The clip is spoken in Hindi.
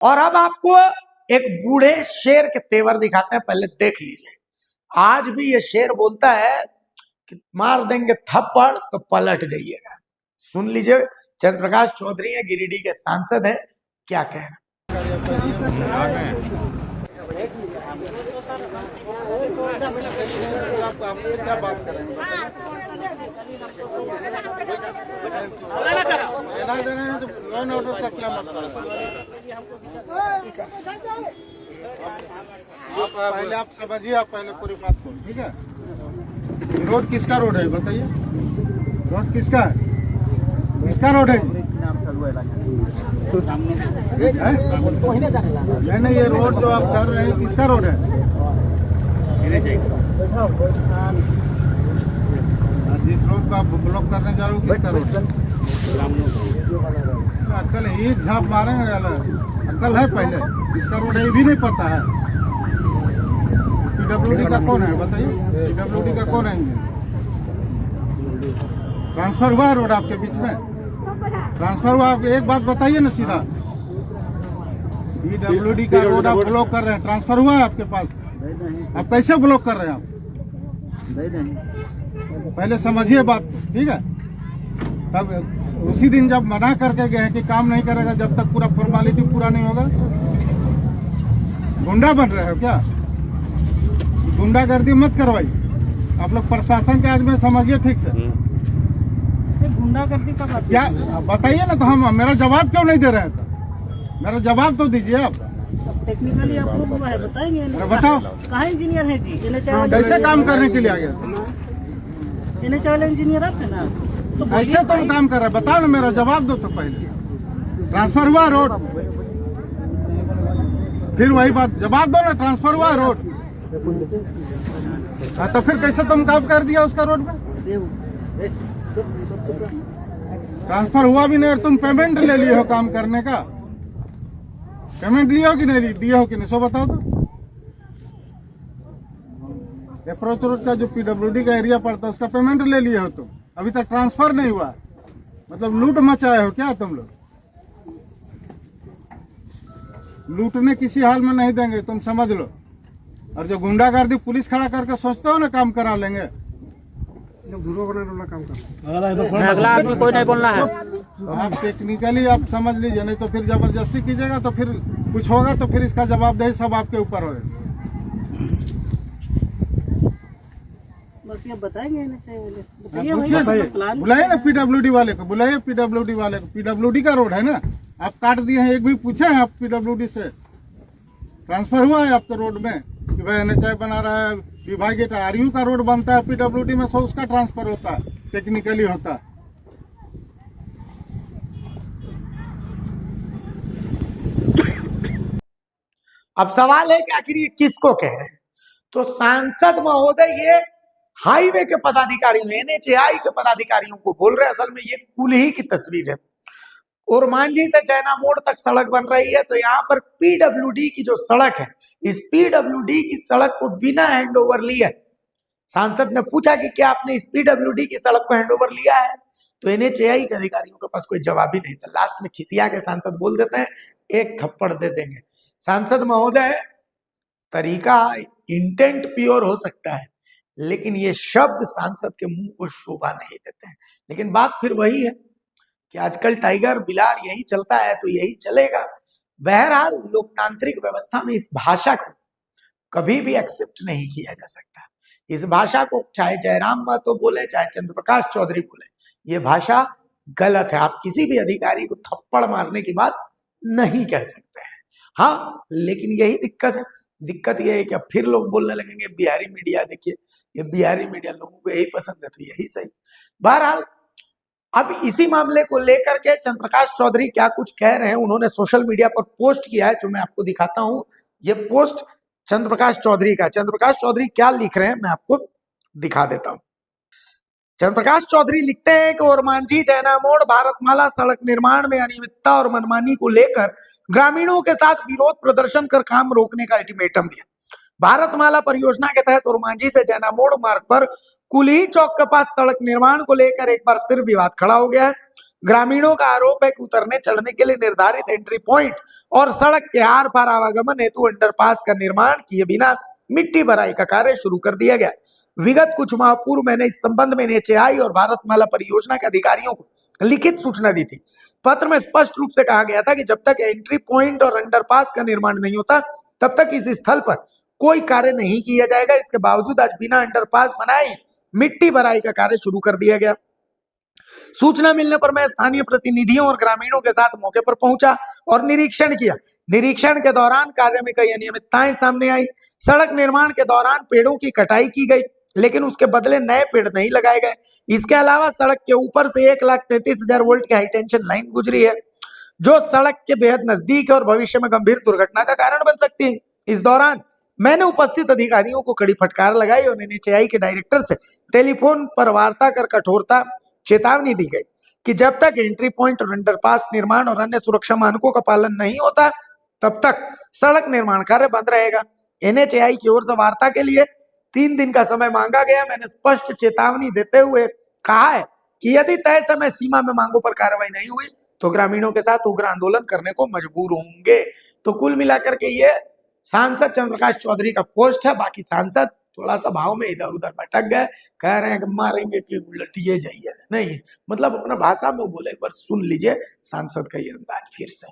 और अब आपको एक बूढ़े शेर के तेवर दिखाते हैं, पहले देख लीजिए। आज भी ये शेर बोलता है कि मार देंगे थप्पड़ तो पलट जाइएगा। सुन लीजिए, चंद्रप्रकाश चौधरी है, गिरिडीह के सांसद हैं, क्या कहना। क्या बात करेंगे तो लॉ एंड ऑर्डर का क्या मतलब है? पहले आप समझिए, आप पहले पूरी बात को, ठीक है। रोड किसका रोड है बताइए? रोड किसका है? किसका रोड है? नहीं, ये रोड जो आप कर रहे हैं किसका रोड है? जिस रोड को आप ब्लॉक करने जा रहे हो किसका रोड है? अक्कल ही झाप मारेंगे, अक्कल है पहले किसका रोड है ये भी नहीं पता है। पीडब्ल्यूडी का कौन है बताइए? पीडब्ल्यूडी का कौन है? ट्रांसफर हुआ रोड आपके बीच में? ट्रांसफर हुआ? आप एक बात बताइए ना सीधा। पीडब्ल्यूडी का रोड आप ब्लॉक कर रहे हैं, ट्रांसफर हुआ है आपके पास? आप कैसे ब्लॉक कर रहे हैं? आप पहले समझिए बात, ठीक है। तब उसी दिन जब मना करके गए कि काम नहीं करेगा जब तक पूरा फॉर्मेलिटी पूरा नहीं होगा। गुंडा बन रहे हो क्या? गुंडागर्दी मत करवाइए। आप लोग प्रशासन के आदमी समझिए ठीक से। गुंडागर्दी का बात क्या बताइए ना, तो हम मेरा जवाब क्यों नहीं दे रहे हैं? तो मेरा जवाब तो दीजिए आप। टेक्निकली आप लोग हुआ है बताएंगे। बताओ कहाँ इंजीनियर है जी? कैसे काम करने के लिए आ गया? NH वाले इंजीनियर आप है ना, तो ऐसे तुम काम कर रहे हैं? बताओ ना, मेरा जवाब दो तो पहले। ट्रांसफर हुआ रोड? फिर वही बात, जवाब दो ना। ट्रांसफर हुआ रोड? हाँ, तो फिर कैसे तुम काम कर दिया उसका रोड में? ट्रांसफर हुआ भी नहीं और तुम पेमेंट ले लिए हो काम करने का। पेमेंट दिए हो कि नहीं दिए हो कि नहीं, सो बताओ तो। अप्रोच रोड का जो पीडब्ल्यूडी का एरिया पड़ता है उसका पेमेंट ले लिए हो तुम, अभी तक ट्रांसफर नहीं हुआ। मतलब लूट मचाए हो क्या तुम लोग? लूटने किसी हाल में नहीं देंगे, तुम समझ लो। और जो गुंडागर्दी पुलिस खड़ा करके सोचते हो ना काम करा लेंगे, काम कर अगला आदमी कोई नहीं बोलना है। आप टेक्निकली आप समझ लीजिए, नहीं तो फिर जबरदस्ती कीजिएगा तो फिर कुछ होगा तो फिर इसका जवाबदेही सब आपके ऊपर होगा। बताएंगे बुलाइए ना पीडब्ल्यूडी वाले को, बुलाइए पीडब्ल्यूडी वाले को। पीडब्ल्यूडी का रोड है ना, आप काट दिए हैं, एक भी पूछे हैं आप पीडब्ल्यूडी से? ट्रांसफर हुआ है आपके रोड में कि भाई NH बना रहा है, विभागीय RU का रोड बनता है पीडब्ल्यूडी में, सो उसका ट्रांसफर होता है, टेक्निकली होता है। अब सवाल है कि आखिर ये किसको कह रहे हैं? तो सांसद महोदय ये हाईवे के पदाधिकारियों, NHAI के पदाधिकारियों को बोल रहे हैं। असल में ये कुल ही की तस्वीर है। और मांझी से जैना मोड़ तक सड़क बन रही है, तो यहाँ पर पीडब्ल्यूडी की जो सड़क है, इस पीडब्ल्यूडी की सड़क को बिना हैंडओवर लिए, सांसद ने पूछा कि क्या आपने इस पीडब्ल्यूडी की सड़क को हैंडओवर लिया है? तो NHAI के अधिकारियों के पास कोई जवाब ही नहीं था। लास्ट में खिसिया के सांसद बोल देते हैं एक थप्पड़ दे देंगे। सांसद महोदय, तरीका इंटेंट प्योर हो सकता है, लेकिन ये शब्द सांसद के मुंह को शोभा नहीं देते हैं। लेकिन बात फिर वही है कि आजकल टाइगर बिलार यही चलता है तो यही चलेगा। बहरहाल लोकतांत्रिक व्यवस्था में इस भाषा को कभी भी एक्सेप्ट नहीं किया जा सकता। इस भाषा को चाहे जयराम महतो बोले, चाहे चंद्रप्रकाश चौधरी बोले, ये भाषा गलत है। आप किसी भी अधिकारी को थप्पड़ मारने की बात नहीं कह सकते हैं। हाँ, लेकिन यही दिक्कत है। दिक्कत यह है कि अब फिर लोग बोलने लगेंगे बिहारी मीडिया, देखिए ये बिहारी मीडिया, लोगों को यही पसंद है तो यही सही। बहरहाल अब इसी मामले को लेकर के चंद्रप्रकाश चौधरी क्या कुछ कह रहे हैं, उन्होंने सोशल मीडिया पर पोस्ट किया है, जो मैं आपको दिखाता हूं। ये पोस्ट चंद्रप्रकाश चौधरी का। चंद्रप्रकाश चौधरी क्या लिख रहे हैं मैं आपको दिखा देता हूं। चंद्रप्रकाश चौधरी लिखते हैं कि ओरमांझी जैना मोड़ भारतमाला सड़क निर्माण में अनियमितता और मनमानी को लेकर ग्रामीणों के साथ विरोध प्रदर्शन कर काम रोकने का अल्टीमेटम दिया। भारतमाला परियोजना के तहत ओरमांझी से जैना मोड़ मार्ग पर कुली चौक के पास सड़क निर्माण को लेकर एक बार फिर विवाद खड़ा हो गया है। ग्रामीणों का आरोप है कि उतरने चढ़ने के लिए निर्धारित एंट्री पॉइंट और सड़क के आर पार आवागमन हेतु अंडरपास का निर्माण किए बिना मिट्टी भराई का कार्य शुरू कर दिया गया। विगत कुछ माह पूर्व मैंने इस संबंध में NHAI और भारतमाला परियोजना के अधिकारियों को लिखित सूचना दी थी। पत्र में स्पष्ट रूप से कहा गया था कि जब तक एंट्री पॉइंट और अंडरपास का निर्माण नहीं होता तब तक इस स्थल पर कोई कार्य नहीं किया जाएगा। इसके बावजूद आज बिना अंडरपास बनाए मिट्टी भराई का कार्य शुरू कर दिया गया। सूचना मिलने पर मैं स्थानीय प्रतिनिधियों और ग्रामीणों के साथ मौके पर पहुंचा और निरीक्षण किया। निरीक्षण के दौरान कार्य में कई अनियमितताएं सामने आई। सड़क निर्माण के दौरान पेड़ों की कटाई की गई, लेकिन उसके बदले नए पेड़ नहीं लगाए गए। इसके अलावा सड़क के ऊपर से 1,33,000 वोल्ट की हाई टेंशन लाइन गुजरी है, जो सड़क के बेहद नजदीक है और भविष्य में गंभीर दुर्घटना का कारण बन सकती है। इस दौरान मैंने उपस्थित अधिकारियों को कड़ी फटकार लगाई और NHAI के डायरेक्टर से टेलीफोन पर वार्ता कर कठोरता चेतावनी दी गई कि जब तक एंट्री पॉइंट और अंडरपास निर्माण और अन्य सुरक्षा मानकों का पालन नहीं होता तब तक सड़क निर्माण कार्य बंद रहेगा। NHAI की ओर से वार्ता के लिए 3 दिन का समय मांगा गया। मैंने स्पष्ट चेतावनी देते हुए कहा है कि यदि तय समय सीमा में मांगों पर कार्रवाई नहीं हुई तो ग्रामीणों के साथ उग्र आंदोलन करने को मजबूर होंगे। तो कुल मिलाकर के ये सांसद चंद्रप्रकाश चौधरी का पोस्ट है। बाकी सांसद थोड़ा सा भाव में इधर उधर भटक गए, कह रहे हैं कि मारेंगे कि उलटिए जाइए, नहीं मतलब अपना भाषा में बोले। एक बार सुन लीजिए सांसद का ये अंदाज फिर से।